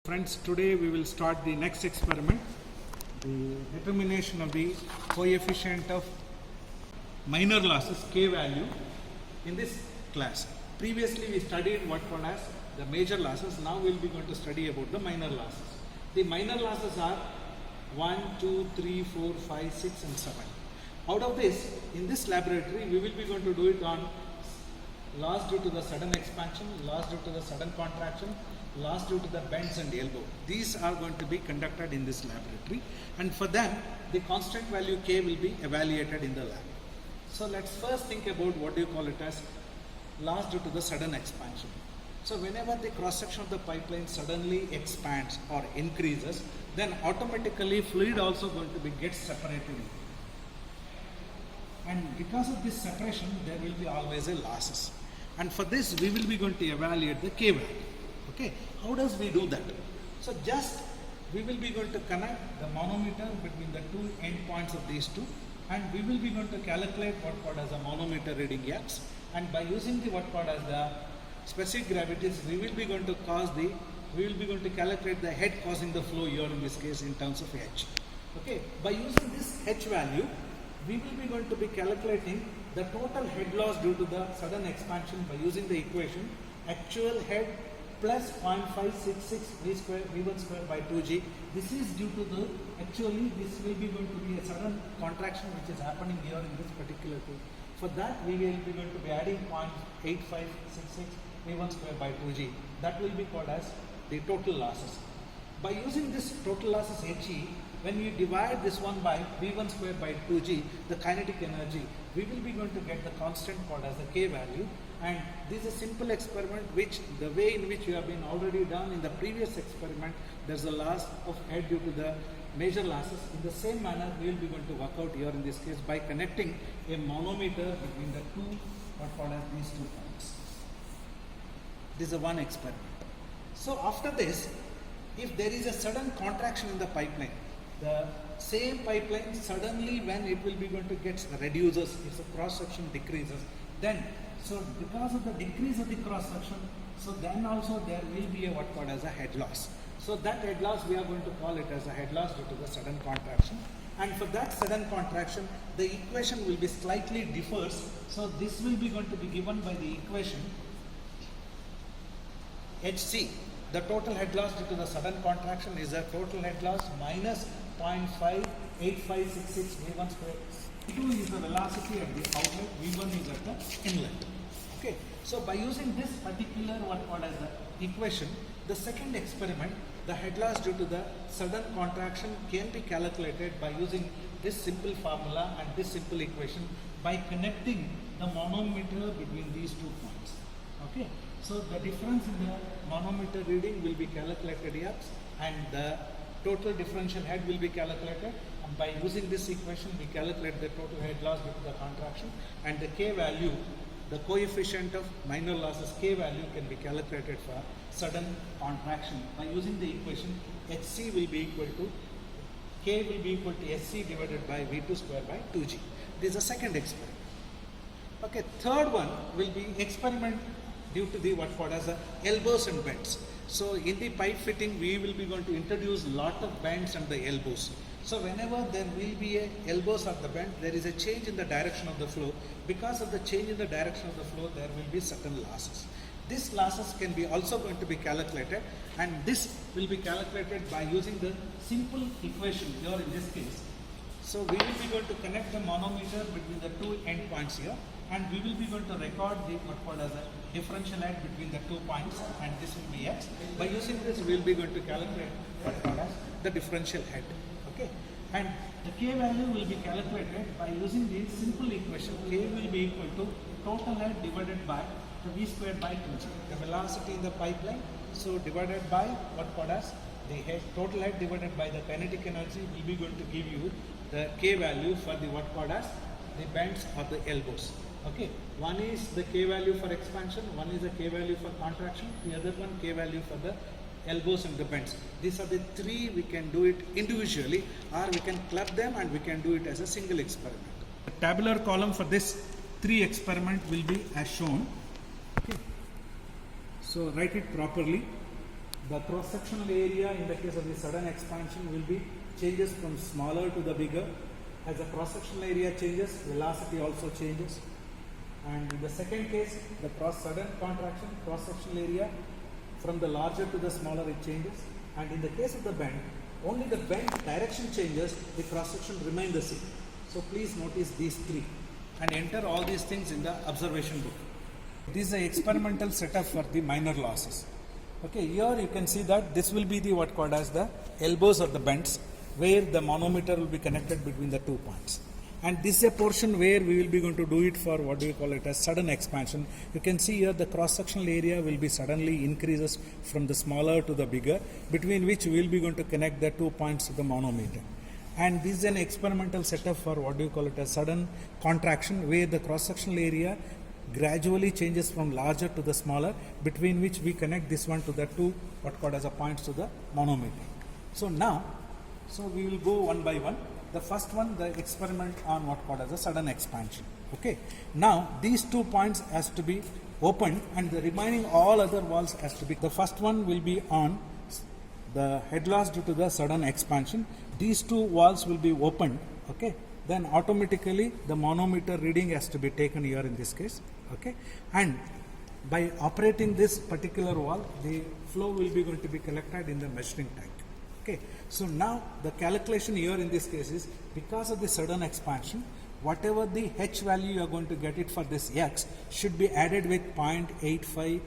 Friends, today we will start the next experiment, the determination of the coefficient of minor losses K value in this class. Previously we studied what called as the major losses. Now we will be going to study about the minor losses. The minor losses are 1, 2, 3, 4, 5, 6 and 7. Out of this, in this laboratory we will be going to do it on loss due to the sudden expansion, loss due to the sudden contraction, loss due to the bends and elbow. These are going to be conducted in this laboratory, and for them the constant value K will be evaluated in the lab. So let's first think about what do you call it as loss due to the sudden expansion. So whenever the cross section of the pipeline suddenly expands or increases, then automatically fluid also going to be gets separated. And because of this separation, there will be always a losses. And for this, we will be going to evaluate the K value. Okay, how does we do that? So just we will be going to connect the manometer between the two end points of these two, and we will be going to calculate what called as a manometer reading X. And by using the what called as the specific gravities, we will be going to calculate the head causing the flow here in this case in terms of H. Okay, by using this H value, we will be going to be calculating the total head loss due to the sudden expansion by using the equation actual head plus 0.566 v square v1 square by 2g. This is due to the actually this will be going to be a sudden contraction which is happening here in this particular case. For that we will be going to be adding 0.8566 v1 square by 2g. That will be called as the total losses. By using this total losses He, when we divide this one by v1 square by 2g, the kinetic energy, we will be going to get the constant called as the K value. And this is a simple experiment which the way in which we have been already done in the previous experiment, there's a loss of head due to the major losses. In the same manner, we will be going to work out here in this case by connecting a manometer between the two what called as these 2 points. This is one experiment. So after this, if there is a sudden contraction in the pipeline, the same pipeline suddenly when it will be going to get reduces, if the cross section decreases, then so because of the decrease of the cross section, so then also there will be a what called as a head loss. So that head loss we are going to call it as a head loss due to the sudden contraction. And for that sudden contraction, the equation will be slightly differs. So this will be going to be given by the equation HC. The total head loss due to the sudden contraction is a total head loss minus 0.58566 v1 square. V2 is the velocity at the outlet, v1 is at the inlet. Okay, so by using this particular what called as the equation, the second experiment, the head loss due to the sudden contraction can be calculated by using this simple formula and this simple equation by connecting the manometer between these 2 points. Okay, so the difference in the manometer reading will be calculated here, and the total differential head will be calculated, and by using this equation we calculate the total head loss due to the contraction, and the K value, the coefficient of minor losses K value can be calculated for sudden contraction. By using the equation HC will be equal to K will be equal to SC divided by V2 square by 2G. This is the second experiment. Okay, third one will be experiment due to the what called as the elbows and bends. So in the pipe fitting, we will be going to introduce lot of bends and the elbows. So whenever there will be a elbows or the bend, there is a change in the direction of the flow. Because of the change in the direction of the flow, there will be certain losses. These losses can be also going to be calculated, and this will be calculated by using the simple equation here in this case. So we will be going to connect the manometer between the two end points here, and we will be going to record the what called as a differential head between the 2 points, and this will be X. By using this, we will be going to calculate what called as the differential head. Okay, and the K value will be calculated by using the simple equation. K will be equal to total head divided by the V square by 2G, the velocity in the pipeline. So divided by what called as the head, total head divided by the kinetic energy will be going to give you the K value for the what called as the bends or the elbows. Okay, one is the K value for expansion, one is the K value for contraction, the other one K value for the elbows and the bends. These are the three. We can do it individually, or we can club them and we can do it as a single experiment. The tabular column for this 3 experiment will be as shown. Okay. So write it properly. The cross-sectional area in the case of the sudden expansion will be changes from smaller to the bigger. As the cross-sectional area changes, velocity also changes. And in the second case, the sudden contraction, cross-sectional area from the larger to the smaller it changes. And in the case of the bend, only the bend direction changes, the cross-section remain the same. So please notice these three and enter all these things in the observation book. This is the experimental setup for the minor losses. Okay, here you can see that this will be the what called as the elbows or the bends, where the manometer will be connected between the 2 points. And this is a portion where we will be going to do it for what do you call it as sudden expansion. You can see here the cross-sectional area will be suddenly increases from the smaller to the bigger, between which we will be going to connect the 2 points to the manometer. And this is an experimental setup for what do you call it as sudden contraction, where the cross-sectional area gradually changes from larger to the smaller, between which we connect this one to the two what called as a points to the manometer. So now, we will go one by one. The first one, the experiment on what called as a sudden expansion. Okay. Now these 2 points has to be opened, and the remaining all other walls has to be. The first one will be on the head loss due to the sudden expansion. These 2 walls will be opened. Okay. Then automatically the manometer reading has to be taken here in this case. Okay. And by operating this particular wall, the flow will be going to be collected in the measuring tank. Okay, so now the calculation here in this case is because of the sudden expansion, whatever the H value you are going to get it for this X should be added with 0.855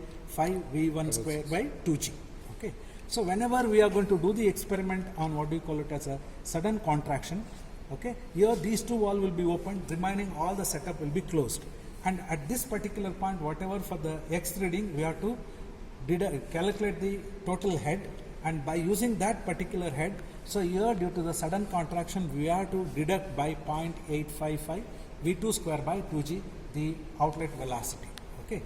V1 square by 2G. Okay, so whenever we are going to do the experiment on what do you call it as a sudden contraction, okay, here these 2 walls will be opened, remaining all the setup will be closed. And at this particular point, whatever for the X reading, we have to calculate the total head. And by using that particular head, so here due to the sudden contraction, we have to deduct by 0.855 V2 square by 2G the outlet velocity. Okay.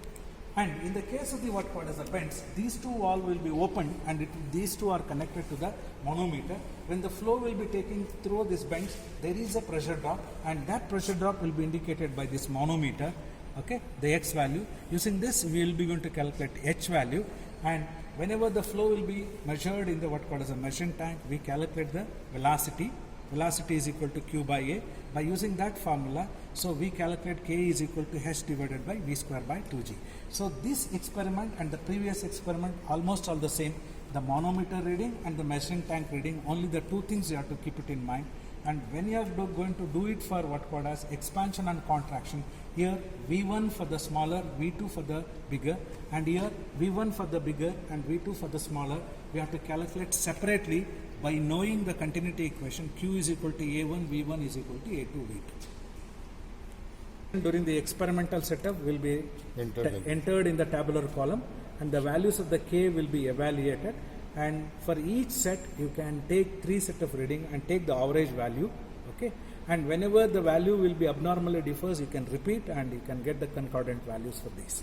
And in the case of the what called as the bends, these 2 walls will be opened, and these 2 are connected to the manometer. When the flow will be taking through these bends, there is a pressure drop, and that pressure drop will be indicated by this manometer. Okay, the X value. Using this, we will be going to calculate H value, and whenever the flow will be measured in the what called as a measuring tank, we calculate the velocity. Velocity is equal to Q by A. By using that formula, so we calculate K is equal to H divided by V square by 2G. So this experiment and the previous experiment almost all the same. The manometer reading and the measuring tank reading, only the 2 things you have to keep it in mind. And when you are going to do it for what called as expansion and contraction, here V1 for the smaller, V2 for the bigger, and here V1 for the bigger and V2 for the smaller, we have to calculate separately by knowing the continuity equation. Q is equal to A1, V1 is equal to A2, V2. During the experimental setup will be entered in the tabular column, and the values of the K will be evaluated. And for each set, you can take 3 sets of reading and take the average value. Okay, and whenever the value will be abnormally differs, you can repeat and you can get the concordant values for these.